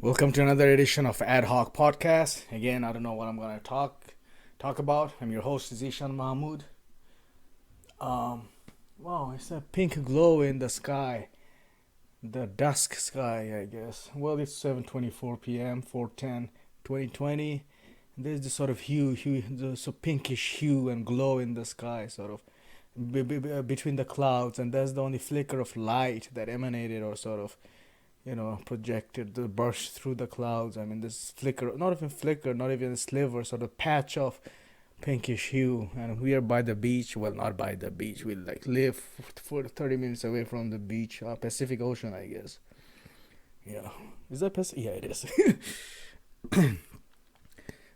Welcome to another edition of Ad Hoc Podcast. Again, I don't know what I'm gonna talk about. I'm your host, Zeeshan Mahmud. Wow, it's a pink glow in the sky, the dusk sky, I guess. Well, it's 7:24 p.m., 4:10, 2020. There's this sort of so pinkish hue and glow in the sky, sort of between the clouds, and that's the only flicker of light that emanated or sort of projected the burst through the clouds. I mean, this flicker, not even a sliver, sort of patch of pinkish hue. And we are by the beach. Well, not by the beach. We like live for 30 minutes away from the beach, Pacific Ocean, I guess. Yeah, is that Pacific? Yeah, it is.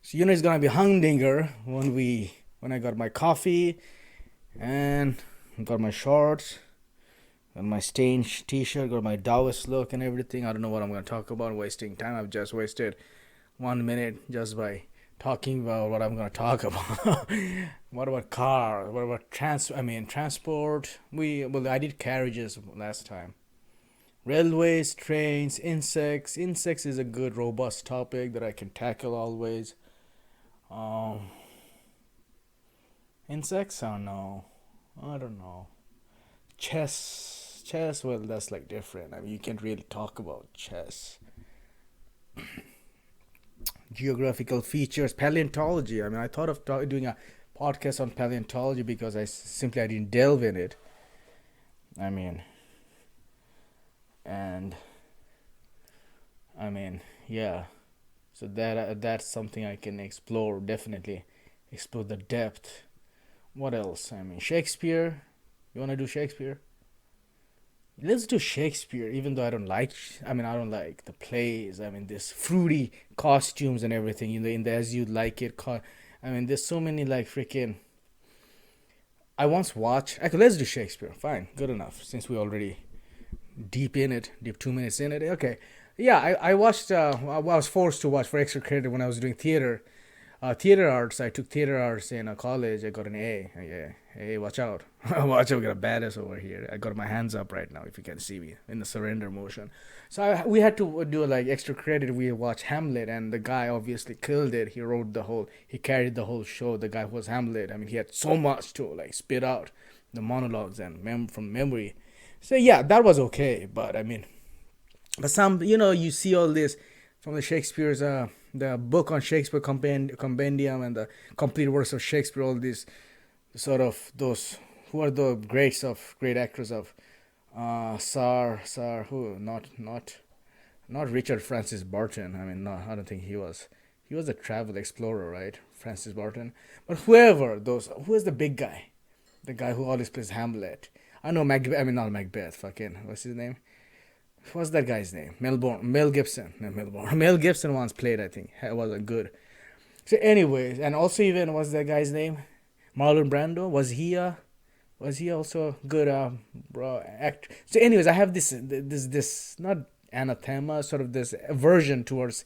So it's gonna be humdinger when I got my coffee and got my shorts. Got my stained t-shirt, got my Taoist look and everything. I don't know what I'm going to talk about. Wasting time. I've just wasted 1 minute just by talking about what I'm going to talk about. What about cars? What about transport? I did carriages last time. Railways, trains, insects. Insects is a good, robust topic that I can tackle always. Insects? I don't know. Chess, well, that's like different. I mean, you can't really talk about chess. Geographical features, paleontology. I mean, I thought of doing a podcast on paleontology because I didn't delve in it. I mean, and yeah. So that's something I can explore. Definitely explore the depth. What else? I mean, Shakespeare. You wanna do Shakespeare? Let's do Shakespeare, even though I don't like. I don't like the plays. I mean, this fruity costumes and everything. In the As You Like It. There's so many like freaking. I once watched. Okay, let's do Shakespeare. Fine, good enough. Since we already deep 2 minutes in it. Okay, yeah. I watched. I was forced to watch for extra credit when I was doing theater. Theater arts. I took theater arts in college. I got an A. Yeah. Hey, watch out. Watch out, we got a badass over here. I got my hands up right now if you can see me in the surrender motion. So we had to do like extra credit. We watched Hamlet and the guy obviously killed it. He carried the whole show. The guy who was Hamlet. I mean, he had so much to like spit out the monologues and from memory. So yeah, that was okay. But some, you see all this from the Shakespeare's, the book on Shakespeare compendium and the complete works of Shakespeare, all these sort of those who are the great actors of not Richard Francis Barton. I mean, no, I don't think he was a travel explorer, right? Francis Barton. But who is the big guy, the guy who always plays Hamlet? I know Macbeth. I mean, not Macbeth. Fucking what's his name? What's that guy's name? Mel Gibson. No, Melbourne. Mel Gibson once played, I think. It was a good. So anyways, and also even what's that guy's name? Marlon Brando. Was he also good actor? So anyways, I have this not anathema, sort of this aversion towards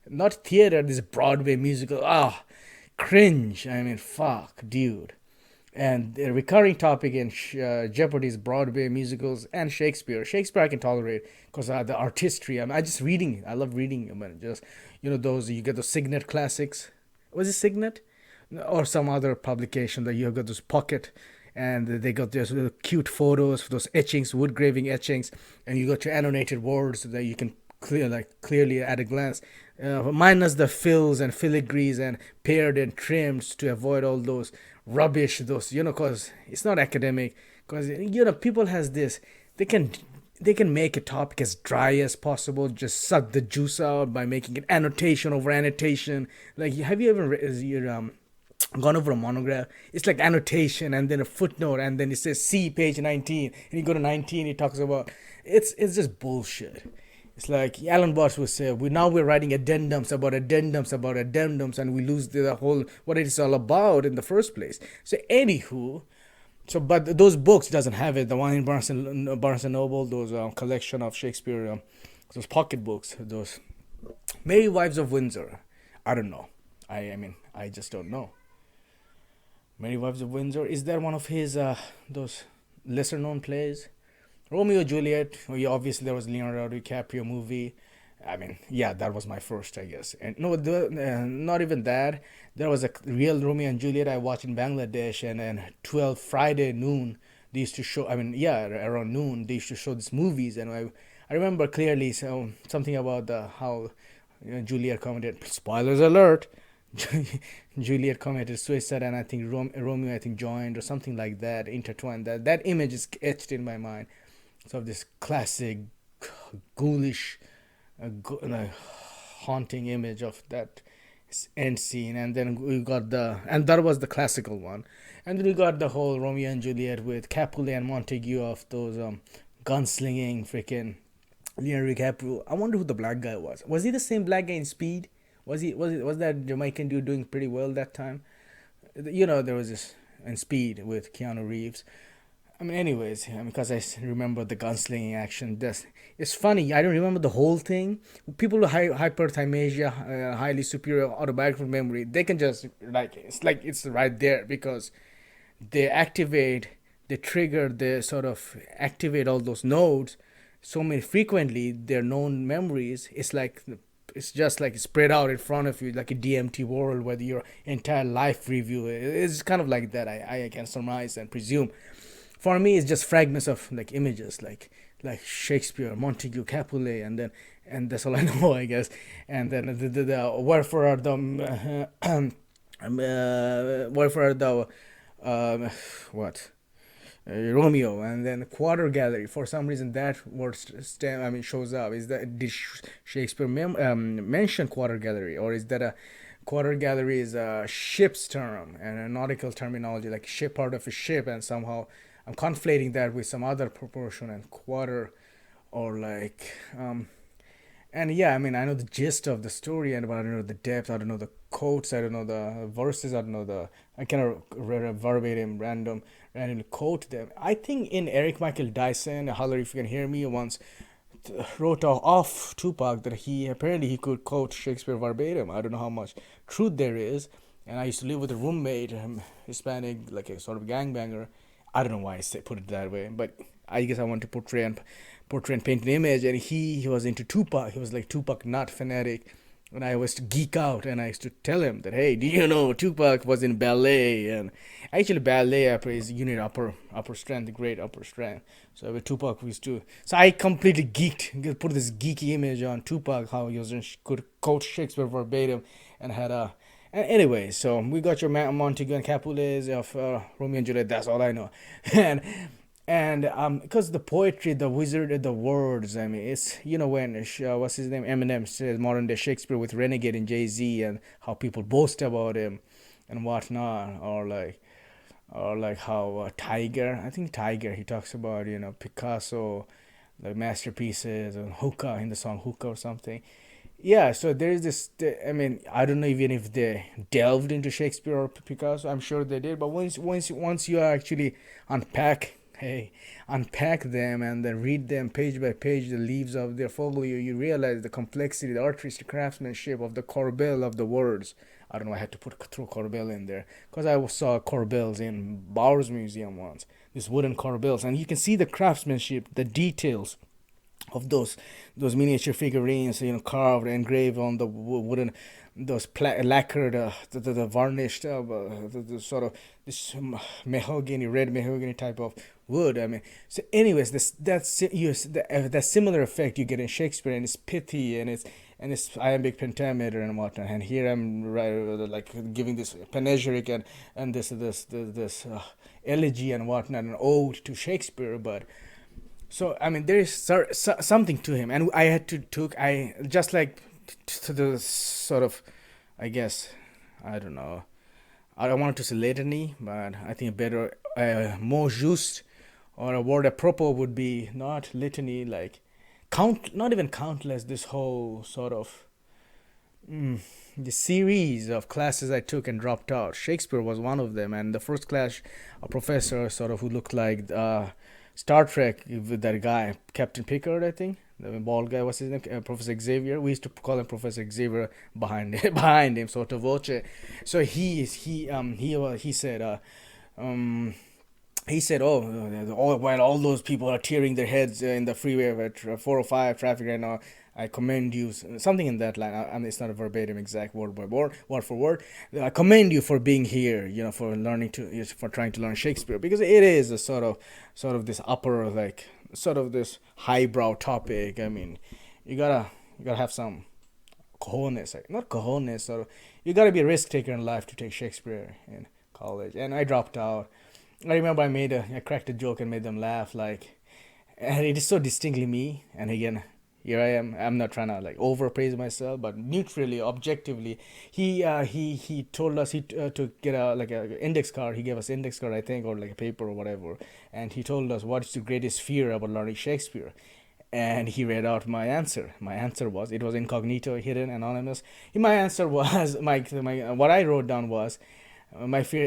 not theater, this Broadway musical. Cringe. I mean, fuck, dude. And the recurring topic in Jeopardy is Broadway musicals and Shakespeare. Shakespeare I can tolerate because the artistry. I just reading. I love reading. Just those you get those Signet classics. Was it Signet? Or some other publication that you have got those pocket, and they got those little cute photos, those etchings, wood graving etchings, and you got your annotated words that you can clearly at a glance, minus the fills and filigrees and pared and trimmed to avoid all those rubbish, those because it's not academic. Because people has this, they can make a topic as dry as possible, just suck the juice out by making it annotation over annotation. Like, have you ever read gone over a monograph? It's like annotation and then a footnote and then it says see page 19 and you go to 19, it talks about it's just bullshit. It's like Alan Watts would say, we're writing addendums about addendums about addendums, and we lose the whole what it's all about in the first place. So anywho, but those books doesn't have it. The one in Barnes and Noble, those collection of Shakespeare, those pocket books, those Merry Wives of Windsor. I don't know. I just don't know. Merry Wives of Windsor, is that one of his those lesser known plays? Romeo and Juliet. Oh, yeah, obviously there was Leonardo DiCaprio movie. I mean, yeah, that was my first, I guess. And no, not even that. There was a real Romeo and Juliet I watched in Bangladesh, and then 12 Friday noon they used to show. I mean, yeah, around noon they used to show these movies, and I remember clearly something about the how Juliet committed. Spoilers alert. Juliet committed suicide, and I think Romeo I think joined or something like that, intertwined. That image is etched in my mind. So this classic ghoulish like haunting image of that end scene, and then we got and that was the classical one, and then we got the whole Romeo and Juliet with Capulet and Montague of those gunslinging freaking Leonardo DiCaprio. I wonder who the black guy was. Was he the same black guy in Speed? Was that Jamaican dude doing pretty well that time? There was this in Speed with Keanu Reeves. I mean, anyways, because remember the gunslinging action. This it's funny. I don't remember the whole thing. People with hyperthymesia, highly superior autobiographical memory, they can just like it's right there because they activate, they trigger, they sort of activate all those nodes so many frequently. Their known memories. It's just like spread out in front of you like a DMT world where your entire life review is kind of like that. I can surmise and presume. For me, it's just fragments of like images, like Shakespeare, Montague, Capulet, and that's all I know, I guess. And then the wherefore are the wherefore are the what Romeo, and then quarter gallery. For some reason, that word shows up. Is that did Shakespeare mention quarter gallery, or is that a quarter gallery is a ship's term and a nautical terminology, like ship part of a ship, and somehow I'm conflating that with some other proportion and quarter, or like and yeah, I mean, I know the gist of the story, and but I don't know the depth. I don't know the quotes. I don't know the verses. I don't know the. I cannot verbatim randomly quote them. I think in Eric Michael Dyson, Holler if you can hear me, once wrote off Tupac that he could quote Shakespeare verbatim. I don't know how much truth there is. And I used to live with a roommate, Hispanic, like a sort of gangbanger. I don't know why put it that way, but I guess I want to portray and paint an image. And he was into Tupac. He was like Tupac nut fanatic. And I was to geek out, and I used to tell him that, hey, do you know Tupac was in ballet? And actually, ballet is unit upper strength, great upper strength. So with Tupac, we used to. So I completely geeked, put this geeky image on Tupac, how he could quote Shakespeare verbatim, and had a. Anyway, so we got your Montague and Capulets of Romeo and Juliet. That's all I know, and because the poetry, the wizard, the words. I mean, it's when what's his name, Eminem says modern day Shakespeare with Renegade and Jay-Z, and how people boast about him and whatnot, or like how Tiger. I think Tiger. He talks about Picasso, the masterpieces, and Hookah in the song Hookah or something. Yeah, so there's this. I mean, I don't know even if they delved into Shakespeare or Picasso. I'm sure they did, but once you actually unpack, unpack them and then read them page by page, the leaves of their folio, you realize the complexity, the artistic craftsmanship of the Corbel of the words. I don't know. I had to throw Corbel in there because I saw Corbels in Bowers Museum once. These wooden Corbels, and you can see the craftsmanship, the details of those miniature figurines, carved, engraved on the wooden, those lacquered, the varnished, the sort of this mahogany, red mahogany type of wood. I mean, so anyways, that similar effect you get in Shakespeare, and it's pithy, and it's iambic pentameter and whatnot. And here I'm like giving this panegyric and this elegy and whatnot, an ode to Shakespeare, but. So I mean, there is something to him, and I had I just like to the sort of, I guess, I don't know. I don't want to say litany, but I think a better, more juste, or a word apropos would be not litany, like not even countless. This whole sort of the series of classes I took and dropped out. Shakespeare was one of them, and the first class, a professor sort of who looked like. Star Trek with that guy, Captain Picard, I think. The bald guy, what's his name? Professor Xavier. We used to call him Professor Xavier behind him, sort of voce. So he said, he said, "Oh, while all those people are tearing their heads in the freeway at 405 traffic right now, I commend you." Something in that line. I mean, it's not a verbatim exact word by word, word for word. I commend you for being here. For learning for trying to learn Shakespeare, because it is a sort of this upper, like, sort of this highbrow topic. I mean, you gotta you gotta have some cojones, like, not cojones. Sort of, you gotta be a risk taker in life to take Shakespeare in college, and I dropped out. I remember I cracked a joke and made them laugh, like, and it is so distinctly me. And again, here I am. I'm not trying to like overpraise myself, but neutrally, objectively, he told us to get a like a index card. He gave us index card, I think, or like a paper or whatever, and he told us what is the greatest fear about learning Shakespeare. And he read out my answer. My answer was, it was incognito, hidden, anonymous. My answer was my what I wrote down was, my fear,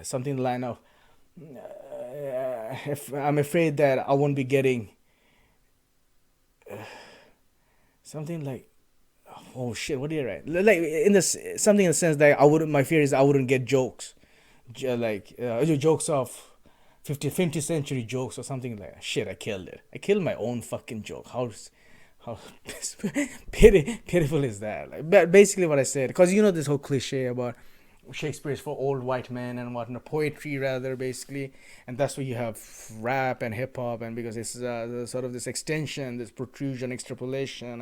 something in the line of, if I'm afraid that I won't be getting something like, oh shit, what did I write? Like in this something in the sense that I wouldn't. My fear is I wouldn't get jokes, jokes of 50th century jokes or something like that. Shit, I killed it. I killed my own fucking joke. How pitiful is that? Like, but basically what I said, because this whole cliche about Shakespeare is for old white men and whatnot, poetry rather, basically, and that's why you have rap and hip hop, and because it's sort of this extension, this protrusion, extrapolation,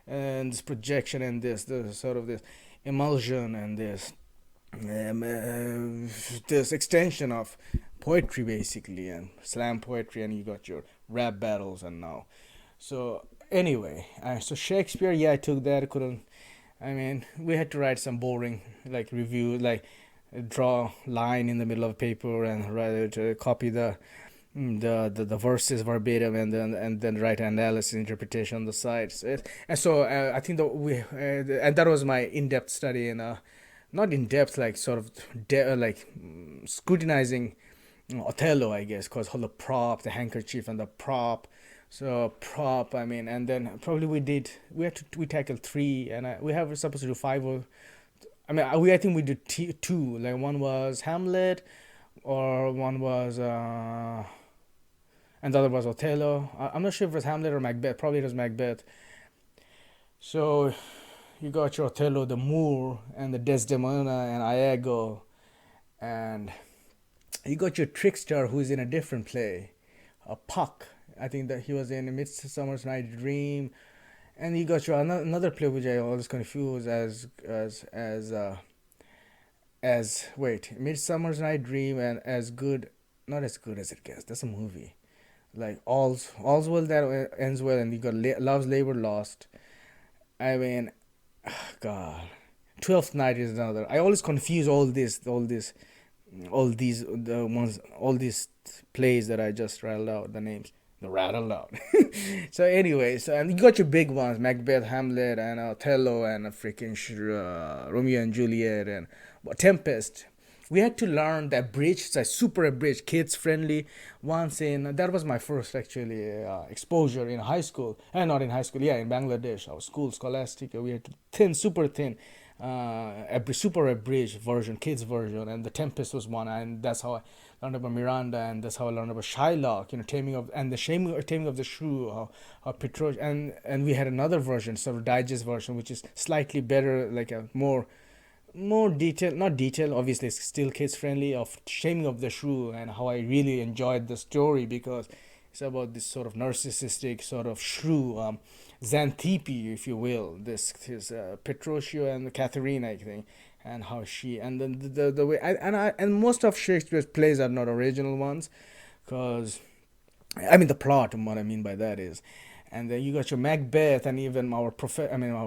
and this projection, and the sort of this emulsion, and this extension of poetry, basically, and slam poetry, and you got your rap battles, and now, so anyway, so Shakespeare, yeah, I took that, couldn't. I mean, we had to write some boring like review, like draw line in the middle of a paper and write to copy the verses verbatim, and then write analysis interpretation on the side. I think that and that was my in-depth study, and not in depth, like sort of scrutinizing Othello, I guess, because all the prop, the handkerchief, and the prop. So prop, I mean, and then probably we tackled three, and we have we're supposed to do five, or I mean, I think we did two. Like one was Hamlet, or one was and the other was Othello. I'm not sure if it was Hamlet or Macbeth. Probably it was Macbeth. So you got your Othello, the Moor, and the Desdemona and Iago, and you got your trickster who's in a different play, a Puck. I think that he was in a Midsummer's Night Dream, and you got your another play which I always confuse as wait, Midsummer's Night Dream, and as good, not as good as it gets. That's a movie. Like all's well that ends well, and you got Love's Labor Lost. I mean, God, Twelfth Night is another. I always confuse all these plays that I just rattled out the names. The rattled out. So, anyways, and you got your big ones: Macbeth, Hamlet, and Othello, and a freaking Romeo and Juliet, and Tempest. We had to learn that bridge. It's a super abridged, kids friendly. Once in that was my first actually exposure in high school, and not in high school. Yeah, in Bangladesh, our school scholastic. We had to super thin, super abridged version, kids version, and the Tempest was one, and that's how I learned about Miranda, and that's how I learned about Shylock. Taming of the Shrew, how Petro, and we had another version, sort of digest version, which is slightly better, like a more detailed, not detailed, obviously it's still kids friendly, of Shaming of the Shrew, and how I really enjoyed the story because it's about this sort of narcissistic sort of shrew, Xanthippe, if you will. This is Petruchio and Catherine, I think, and how she, and then the way and most of Shakespeare's plays are not original ones, because I mean the plot, and what I mean by that is, and then you got your Macbeth, and even our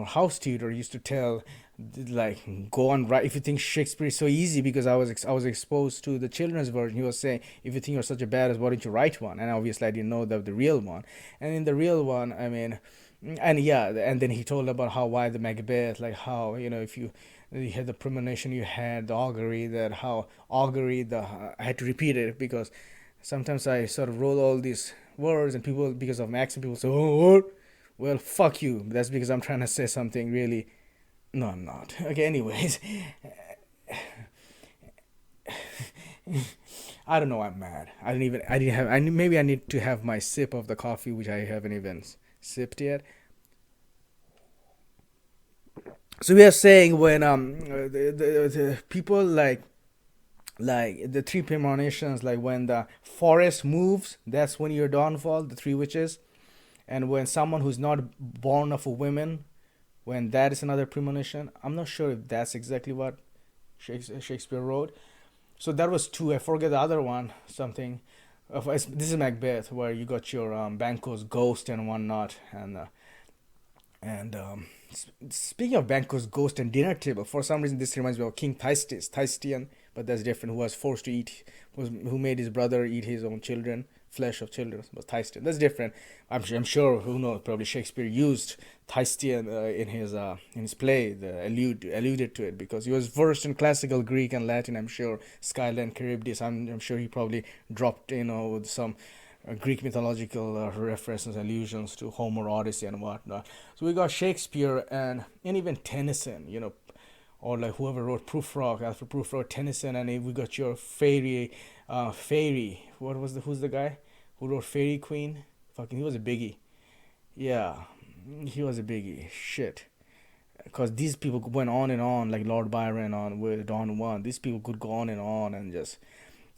house tutor used to tell, like, go on, write. If you think Shakespeare is so easy, because I was exposed to the children's version, he was saying, if you think you're such a badass, why don't you write one? And obviously I didn't know the real one. And in the real one, I mean, and yeah, and then he told about how, why the Macbeth, like how, if you had the premonition, you had the augury, that how augury, I had to repeat it because sometimes I sort of roll all these words, and people, because of my accent, people say, oh, what? Well, fuck you. That's because I'm trying to say something really. No, I'm not. Okay, anyways. I don't know. I'm mad. I didn't even. I didn't have. Maybe I need to have my sip of the coffee, which I haven't even sipped yet. So we are saying when the people like the three premonitions, like when the forest moves, that's when your downfall. The three witches, and when someone who's not born of a woman, when that is another premonition. I'm not sure if that's exactly what Shakespeare wrote. So that was two. I forget the other one. Something. This is Macbeth, where you got your Banquo's ghost and whatnot, and speaking of Banquo's ghost and dinner table, for some reason this reminds me of King Thystian, but that's different. Who was forced to eat, who made his brother eat his own children, flesh of children. Was Thystian? That's different. I'm sure. Who knows? Probably Shakespeare used Thystian in his play, alluded to it because he was versed in classical Greek and Latin. I'm sure Scylla and Charybdis. I'm sure he probably dropped with some Greek mythological references, allusions to Homer, Odyssey, and whatnot. So we got Shakespeare and even Tennyson, or like whoever wrote Prufrock, Alfred Prufrock, Tennyson, and we got your Fairy. Who's the guy who wrote Fairy Queen? Fucking, he was a biggie. Yeah, he was a biggie. Shit. Because these people went on and on, like Lord Byron on with Don Juan. These people could go on and just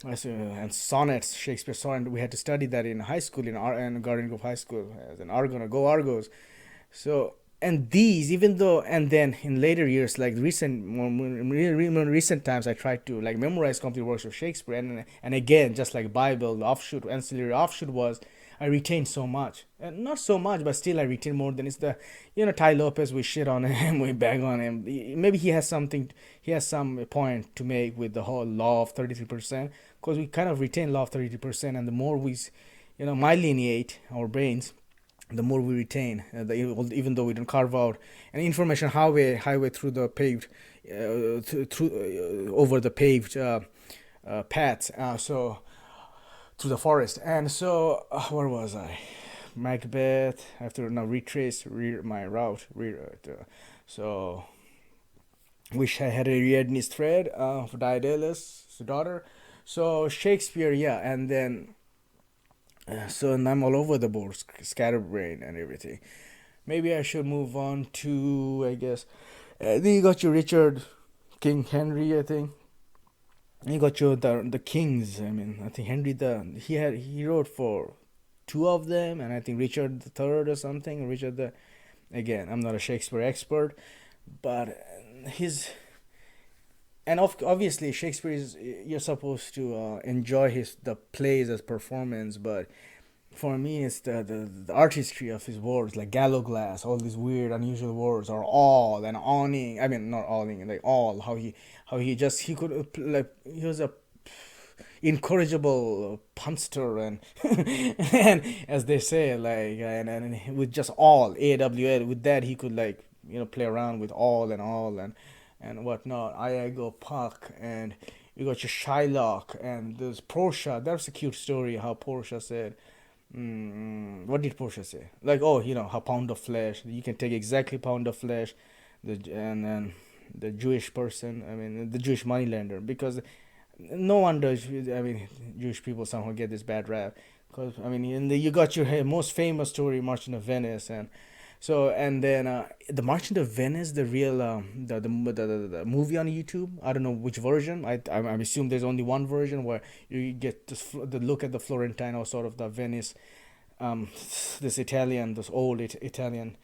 and sonnets, Shakespeare sonnet. We had to study that in high school in Garden Grove High School as an Argon, go Argos. So and these, even though, and then in later years, like recent times, I tried to like memorize complete works of Shakespeare, and again, just like Bible, the ancillary offshoot was I retained so much, and not so much, but still I retain more than it's the, Ty Lopez. We shit on him, we bang on him. Maybe he has some point to make with the whole law of 33%, because we kind of retain law of 33%, and the more we, myeliniate our brains, the more we retain, even though we don't carve out an information highway through the paved, through over the paved paths. So through the forest, and so where was I? Macbeth. I have to now retrace my route. So wish I had a Ariadne's thread for Daedalus' daughter. So Shakespeare, yeah, and then so and I'm all over the board, scatterbrain and everything. Maybe I should move on to, I guess. Then you got your Richard King Henry, I think. And you got your the kings. I mean, I think he wrote for two of them, and I think Richard the Third or something. Again, I'm not a Shakespeare expert, but his and obviously Shakespeare is, you're supposed to enjoy the plays as performance, but for me it's the artistry of his words, like gallowglass, all these weird unusual words, or all and awning. I mean, not awning, like all. He could like he was a incorrigible punster, and and as they say, like, and with just all AWL, with that he could, like, play around with all and whatnot. Iago, Puck, and you got your Shylock, and there's Portia. That's a cute story how Portia said, what did Portia say? Like, oh, how pound of flesh. You can take exactly pound of flesh, and then the Jewish person. I mean, the Jewish moneylender, because no wonder. I mean, Jewish people somehow get this bad rap. Because I mean, you got your most famous story, Merchant of Venice, and then the Merchant of Venice, the real the movie on YouTube. I don't know which version. I assume there's only one version where you get the look at the Florentine, or sort of the Venice, this old Italian.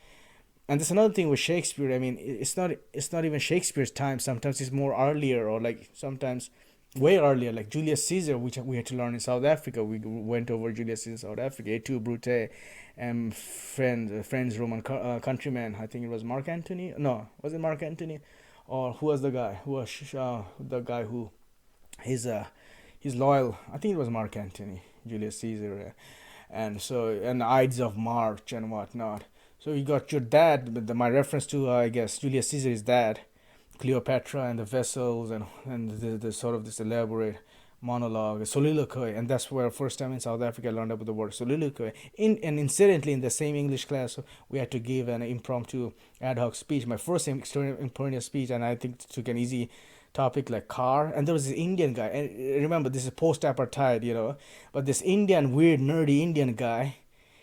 And there's another thing with Shakespeare. I mean, it's not even Shakespeare's time. Sometimes it's more earlier, or like sometimes way earlier, like Julius Caesar, which we had to learn in South Africa. We went over Julius Caesar, South Africa, Et Brute, and friends Roman countryman. I think it was Mark Antony. No, was it Mark Antony, or who was the guy? Who was the guy who he's loyal? I think it was Mark Antony, Julius Caesar, and Ides of March and whatnot. So you got your dad, but my reference to I guess Julius Caesar is dad, Cleopatra and the vessels, and the sort of this elaborate monologue, a soliloquy, and that's where first time in South Africa I learned about the word soliloquy. And incidentally, in the same English class, we had to give an impromptu ad hoc speech, my first extemporaneous speech, and I think took an easy topic like car, and there was this Indian guy, and remember this is post-apartheid, but this Indian weird nerdy Indian guy,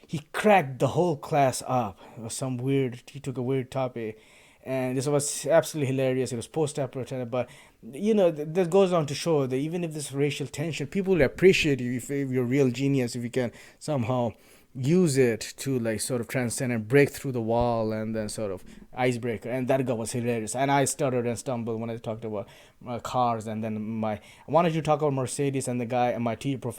he cracked the whole class up. It was some weird. He took a weird topic, and this was absolutely hilarious. It was post-apartheid, but that goes on to show that even if there's racial tension, people will appreciate you if you're a real genius, if you can somehow use it to like sort of transcend and break through the wall and then sort of icebreaker. And that guy was hilarious, and I stuttered and stumbled when I talked about cars. And then I wanted to talk about Mercedes, and the guy and my teacher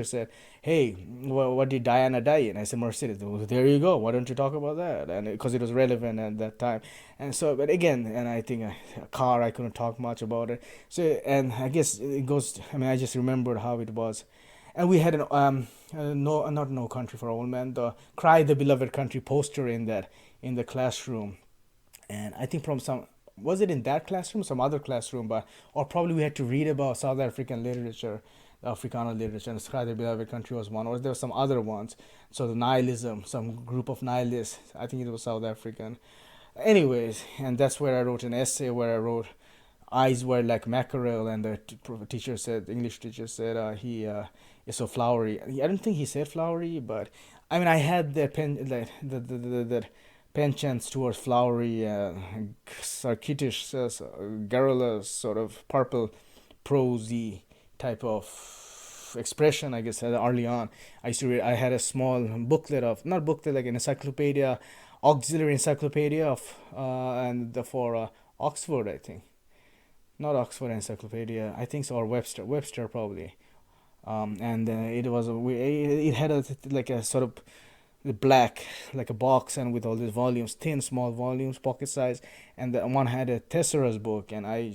said, hey, what did Diana die in? I said Mercedes. Well, there you go, why don't you talk about that? And because it was relevant at that time. And so, but again, and I think a car, I couldn't talk much about it. So, and I guess it goes, I just remembered how it was. And we had an no, not No Country for Old Men, the Cry the Beloved Country poster in the classroom. And I think from some, was it in that classroom, some other classroom, but or probably we had to read about South African literature, the Africana literature, and Cry the Beloved Country was one, or there were some other ones. So the nihilism, some group of nihilists, I think it was South African. Anyways, and that's where I wrote an essay where I wrote eyes were like mackerel, and the teacher said, the English teacher said, he is so flowery. I don't think he said flowery, but I had the the penchants towards flowery, sarkitish, garrulous, sort of purple, prosy type of expression. I guess early on, I had a small booklet of, not booklet, like an encyclopedia, auxiliary encyclopedia of for Oxford, I think. Not Oxford Encyclopedia, I think so, or Webster probably. And it was it had like a sort of black, like a box, and with all these volumes, thin small volumes, pocket size, and the one had a thesaurus book, and I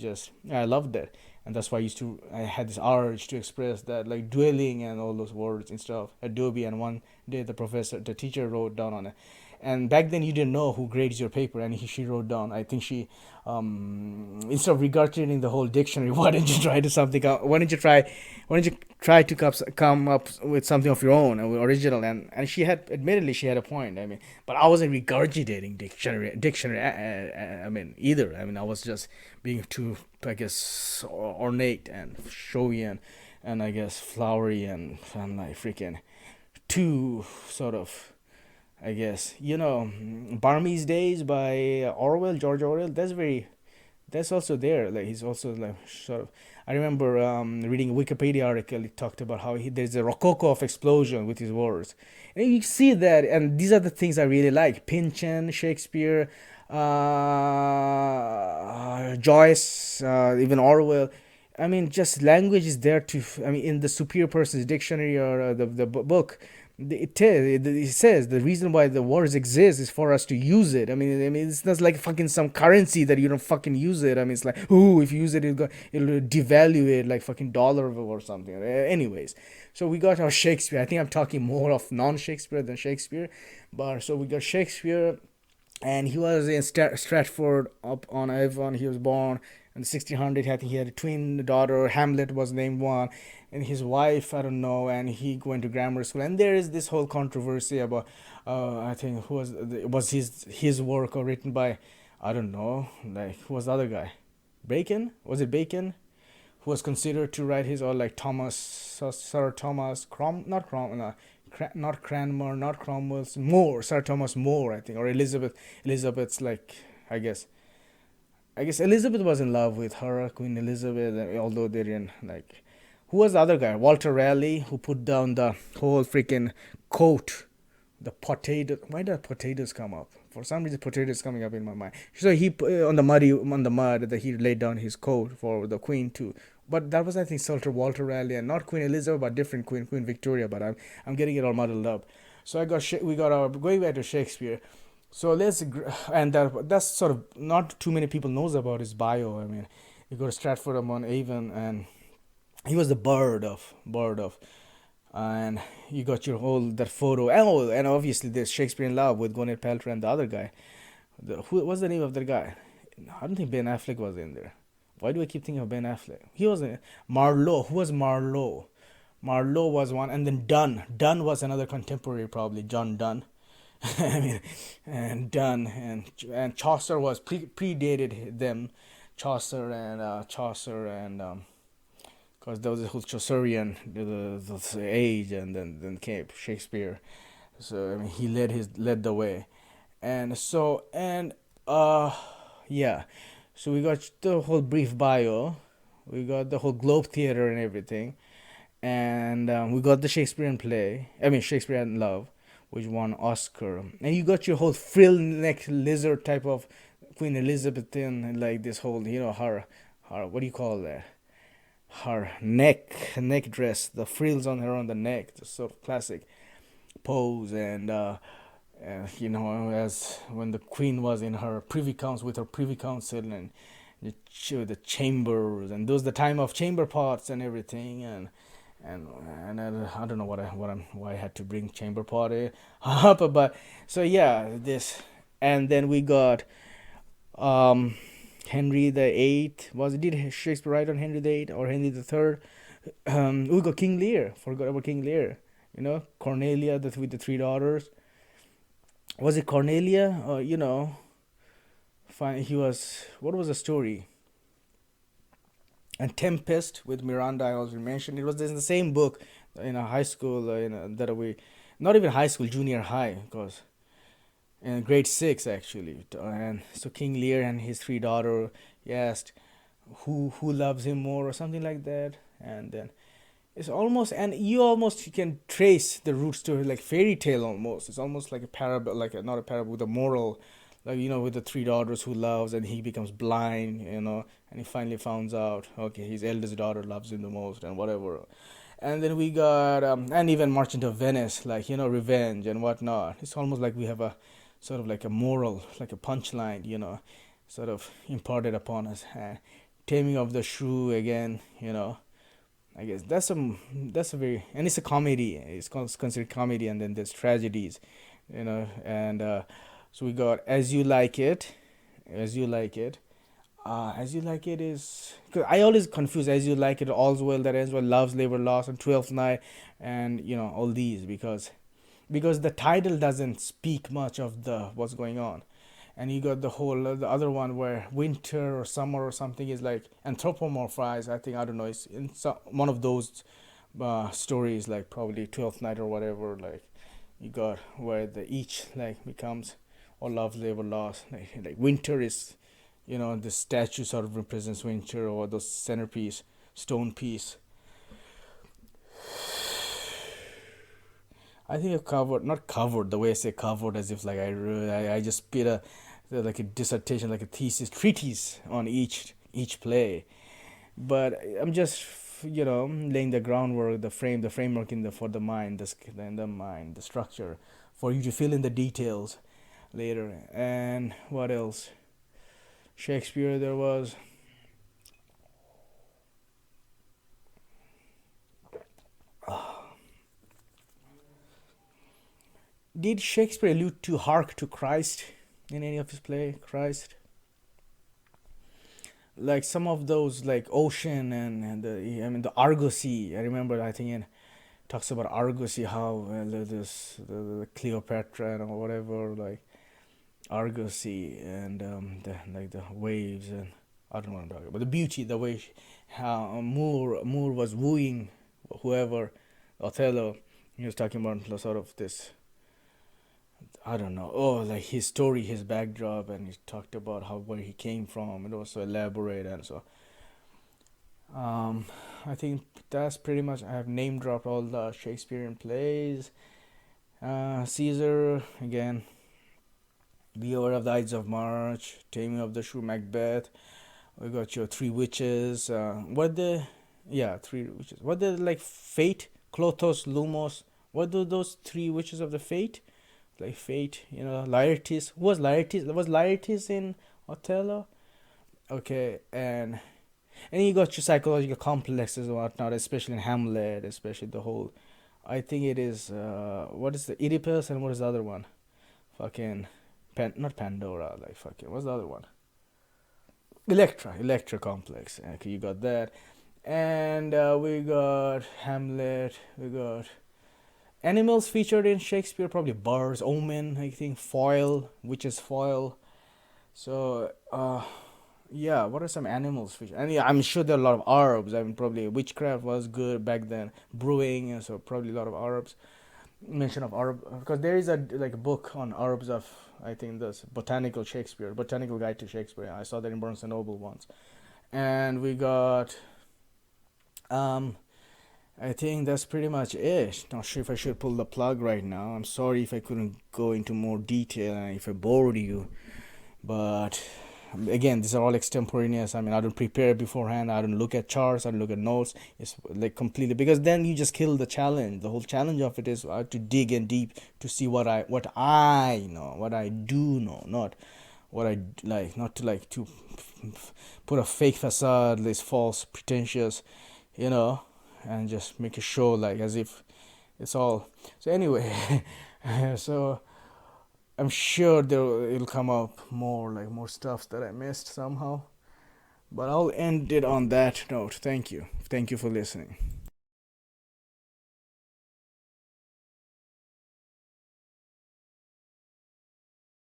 loved that. And that's why I had this urge to express that, like dwelling and all those words instead of Adobe. And one day the teacher wrote down on it. And back then you didn't know who grades your paper, and she wrote down, I think she, instead of regurgitating the whole dictionary, why don't you try to something why don't you try to come up with something of your own, original. And she admittedly she had a point. But I wasn't regurgitating dictionary either. I was just being too, I guess, ornate and showy, and I guess flowery, and I'm like freaking too sort of, I guess, Burmese Days by George Orwell. That's also there. Like he's also like sort of. I remember reading a Wikipedia article. It talked about how there's a rococo of explosion with his words, and you see that. And these are the things I really like: Pynchon, Shakespeare, Joyce, even Orwell. Just language is there to. In the Superior Person's Dictionary, or the book, it says the reason why the words exist is for us to use it. It's not like fucking some currency that you don't fucking use it. It's like, ooh, if you use it, it'll devalue it like fucking dollar or something. Anyways, so we got our Shakespeare. I think I'm talking more of non-Shakespeare than Shakespeare, but so we got Shakespeare, and he was in Stratford on Avon. He was born in the 1600s. I think he had a twin daughter. Hamlet was named one, and his wife, I don't know, and he went to grammar school. And there is this whole controversy about, I think, who was his work, or written by, I don't know, like, who was the other guy? Bacon? Was it Bacon? Who was considered to write his, or like Sir Thomas not Cranmer, not Cromwell's, More, Sir Thomas More, I think, or Elizabeth's, like, I guess Elizabeth was in love with her, Queen Elizabeth, although they didn't, like, who was the other guy? Walter Raleigh, who put down the whole freaking coat, the potato. Why did potatoes come up? For some reason, potatoes coming up in my mind. So he on the mud that he laid down his coat for the Queen too. But that was, I think, Sir Walter Raleigh, and not Queen Elizabeth, but different Queen Victoria. But I'm getting it all muddled up. So we got our going back to Shakespeare. So and that's sort of not too many people knows about his bio. You go to Stratford upon Avon, and he was the bird of, and you got your whole that photo. And obviously there's Shakespeare in Love with Gwyneth Paltrow and the other guy. Who was the name of that guy? I don't think Ben Affleck was in there. Why do I keep thinking of Ben Affleck? He wasn't. Marlowe. Who was Marlowe? Marlowe was one, and then Donne. Donne was another contemporary, probably John Donne. And Donne and Chaucer was predated them. Chaucer and because there was the whole Chaucerian the age, and then came Shakespeare. So I mean, he led the way, and so and yeah, so we got the whole brief bio, we got the whole Globe Theater and everything, and we got the Shakespearean play. I mean Shakespeare in Love, which won Oscar, and you got your whole frill neck lizard type of Queen Elizabethan, and like this whole her what do you call that? Her neck dress, the frills on her on the neck, the sort of classic pose, and as when the queen was in her privy council with her privy council, and the chambers, and those the time of chamber pots and everything, and I don't know why I had to bring chamber pot up, but so yeah, this, and then we got um Henry the Eighth. Was it, did Shakespeare write on Henry the Eighth or Henry the Third? We got King Lear. Forgot about King Lear. Cornelia with the three daughters. Was it Cornelia? Fine. He was. What was the story? And Tempest with Miranda. I already mentioned. It was in the same book in a high school. That we, not even high school, junior high, because in grade six actually. And so King Lear and his three daughter, he asked who loves him more or something like that, and then it's almost, and you can trace the roots to it, like fairy tale almost. It's almost like a parable, like not a parable with a moral, like with the three daughters who loves, and he becomes blind, and he finally finds out, okay, his eldest daughter loves him the most and whatever. And then we got and even Merchant of Venice, like revenge and whatnot. It's almost like we have a sort of like a moral, like a punchline, sort of imparted upon us. Taming of the Shrew again, I guess that's a very, and it's a comedy. It's considered comedy, and then there's tragedies, and so we got As You Like It, As You Like It. As You Like It is, cause I always confuse As You Like It, All's Well That Ends Well, Love's Labor Lost, and Twelfth Night, and all these, because the title doesn't speak much of the what's going on, and you got the other one where winter or summer or something is like anthropomorphized. I think, I don't know, it's in one of those stories, like probably Twelfth Night or whatever. Like you got where the each like becomes or love's labor lost. Like winter is, the statue sort of represents winter, or the centerpiece stone piece. I think I've covered, not covered the way I say covered, as if like I just spit like a dissertation, like a thesis, treatise on each play. But I'm just laying the groundwork, the framework for the mind, the structure, for you to fill in the details later. And what else? Shakespeare, there was. Did Shakespeare allude to hark to Christ in any of his play? Christ, like some of those, like ocean and the Argosy. I remember, I think, in talks about Argosy, how the Cleopatra and whatever, like Argosy, and the waves, and I don't know what I'm talking about, the beauty, the way how Moore was wooing whoever, Othello. He was talking about sort of this, I don't know. Oh, like his story, his backdrop, and he talked about where he came from. It was so elaborate, and so um, I think that's pretty much. I have name dropped all the Shakespearean plays. Caesar again. Beware of the Ides of March. Taming of the Shrew, Macbeth. We got your Three Witches. What the? Yeah, Three Witches. What the, like Fate, Clothos, Lumos. What do those Three Witches of the Fate? Like Fate, Laertes. Who was Laertes? Was Laertes in Othello? Okay, and you got your psychological complexes and whatnot, especially in Hamlet, especially the whole. I think it is what is the Oedipus, and what is the other one? Fucking not Pandora, like fucking, what's the other one? Electra complex. Okay, you got that, and we got Hamlet. We got animals featured in Shakespeare, probably birds, omen, I think, foil, witch's foil. So Yeah, what are some animals fish? And yeah, I'm sure there are a lot of herbs. I mean, probably witchcraft was good back then, brewing, and so probably a lot of herbs. Mention of herb because there is a like a book on herbs of I think this botanical Shakespeare, botanical guide to Shakespeare. I saw that in Barnes and Noble once, and we got um I think that's pretty much it. Not sure if I should pull the plug right now. I'm sorry if I couldn't go into more detail and if I bored you. But again, these are all extemporaneous. I mean, I don't prepare beforehand. I don't look at charts. I don't look at notes. It's like completely because then you just kill the challenge. The whole challenge of it is to dig in deep to see what I know, what I do know, not what I like, not to like to put a fake facade, this false, pretentious, you know, and just make a show like as if it's all. So anyway, so I'm sure it'll come up more like more stuff that I missed somehow. But I'll end it on that note. Thank you. Thank you for listening.